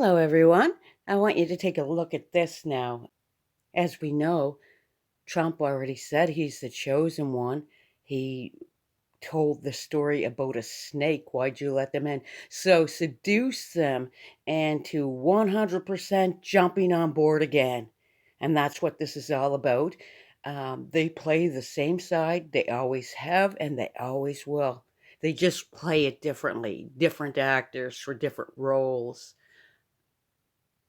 Hello, everyone. I want you to take a look at this now. As we know, Trump already said he's the chosen one. He told the story about a snake. Why'd you let them in? So seduce them into 100% jumping on board again. And that's what this is all about. They play the same side. They always have and they always will. They just play it differently. Different actors for different roles.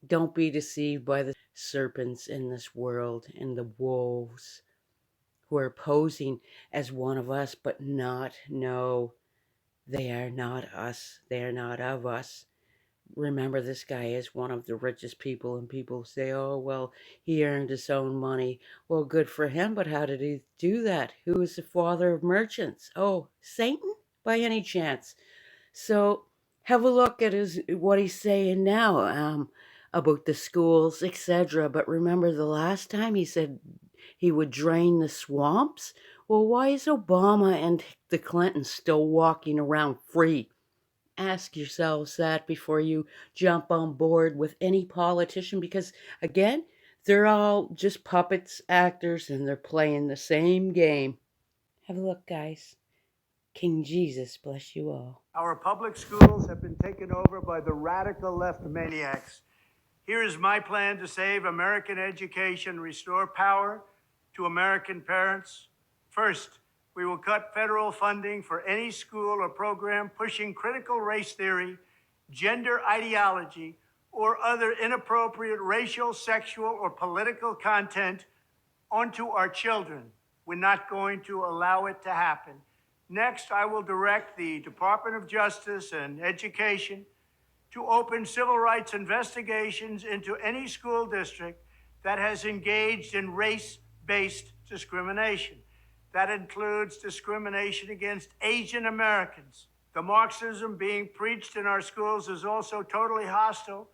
Don't be deceived by the serpents in this world and the wolves who are posing as one of us, but not. No, they are not us. They are not of us. Remember, this guy is one of the richest people, and people say, oh, well, he earned his own money. Well, good for him, but how did he do that? Who is the father of merchants? Oh, Satan, by any chance? So have a look at what he's saying now about the schools, etc. But remember the last time he said he would drain the swamps? Well, why is Obama and the Clintons still walking around free? Ask yourselves that before you jump on board with any politician because, again, they're all just puppets, actors, and they're playing the same game. Have a look, guys. King Jesus bless you all. Our public schools have been taken over by the radical left maniacs. Here is my plan to save American education, restore power to American parents. First, we will cut federal funding for any school or program pushing critical race theory, gender ideology, or other inappropriate racial, sexual, or political content onto our children. We're not going to allow it to happen. Next, I will direct the Department of Justice and Education to open civil rights investigations into any school district that has engaged in race-based discrimination. That includes discrimination against Asian Americans. The Marxism being preached in our schools is also totally hostile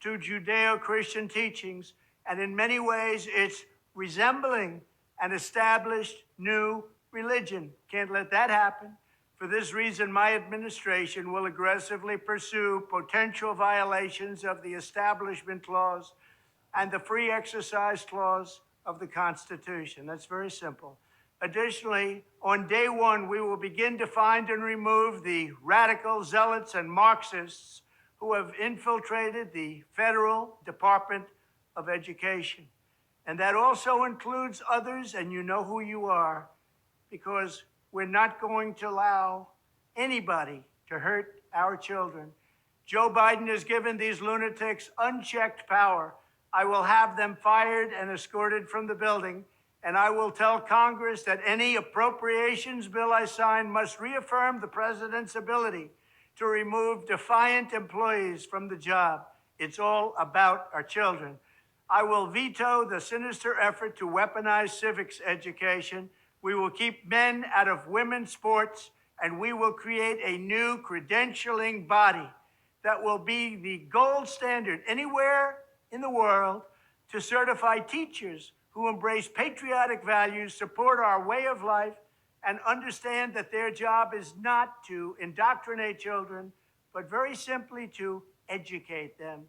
to Judeo-Christian teachings, and in many ways it's resembling an established new religion. Can't let that happen. For this reason, my administration will aggressively pursue potential violations of the Establishment Clause and the Free Exercise Clause of the Constitution. That's very simple. Additionally, on day one, we will begin to find and remove the radical zealots and Marxists who have infiltrated the federal Department of Education. And that also includes others, and you know who you are, because we're not going to allow anybody to hurt our children. Joe Biden has given these lunatics unchecked power. I will have them fired and escorted from the building, and I will tell Congress that any appropriations bill I sign must reaffirm the president's ability to remove defiant employees from the job. It's all about our children. I will veto the sinister effort to weaponize civics education. We will keep men out of women's sports, and we will create a new credentialing body that will be the gold standard anywhere in the world to certify teachers who embrace patriotic values, support our way of life, and understand that their job is not to indoctrinate children, but very simply to educate them.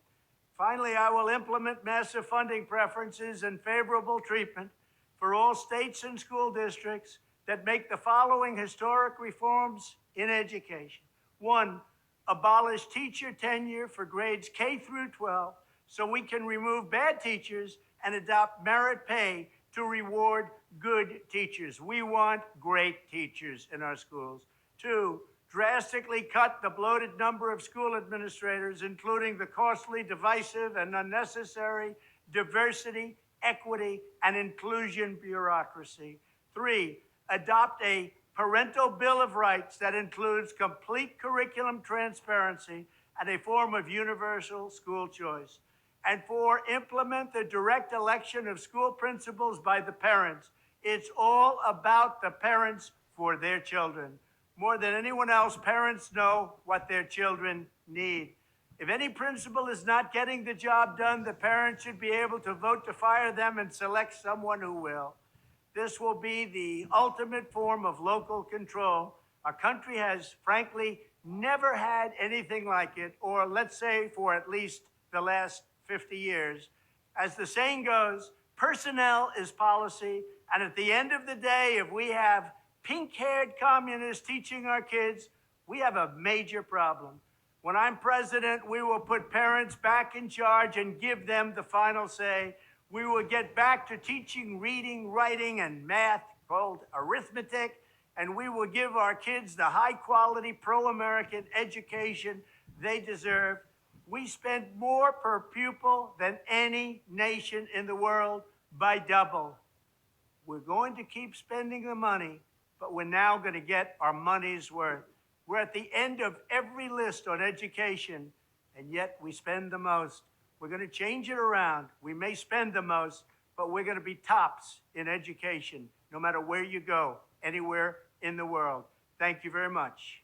Finally, I will implement massive funding preferences and favorable treatment for all states and school districts that make the following historic reforms in education. One, abolish teacher tenure for grades K through 12 so we can remove bad teachers and adopt merit pay to reward good teachers. We want great teachers in our schools. Two, drastically cut the bloated number of school administrators, including the costly, divisive, and unnecessary diversity, equity, and inclusion bureaucracy. Three, adopt a parental bill of rights that includes complete curriculum transparency and a form of universal school choice. And four, implement the direct election of school principals by the parents. It's all about the parents for their children. More than anyone else, parents know what their children need. If any principal is not getting the job done, the parents should be able to vote to fire them and select someone who will. This will be the ultimate form of local control. Our country has, frankly, never had anything like it, or let's say for at least the last 50 years. As the saying goes, personnel is policy. And at the end of the day, if we have pink-haired communists teaching our kids, we have a major problem. When I'm president, we will put parents back in charge and give them the final say. We will get back to teaching reading, writing, and math, called arithmetic, and we will give our kids the high-quality, pro-American education they deserve. We spend more per pupil than any nation in the world by double. We're going to keep spending the money, but we're now going to get our money's worth. We're at the end of every list on education, and yet we spend the most. We're going to change it around. We may spend the most, but we're going to be tops in education, no matter where you go, anywhere in the world. Thank you very much.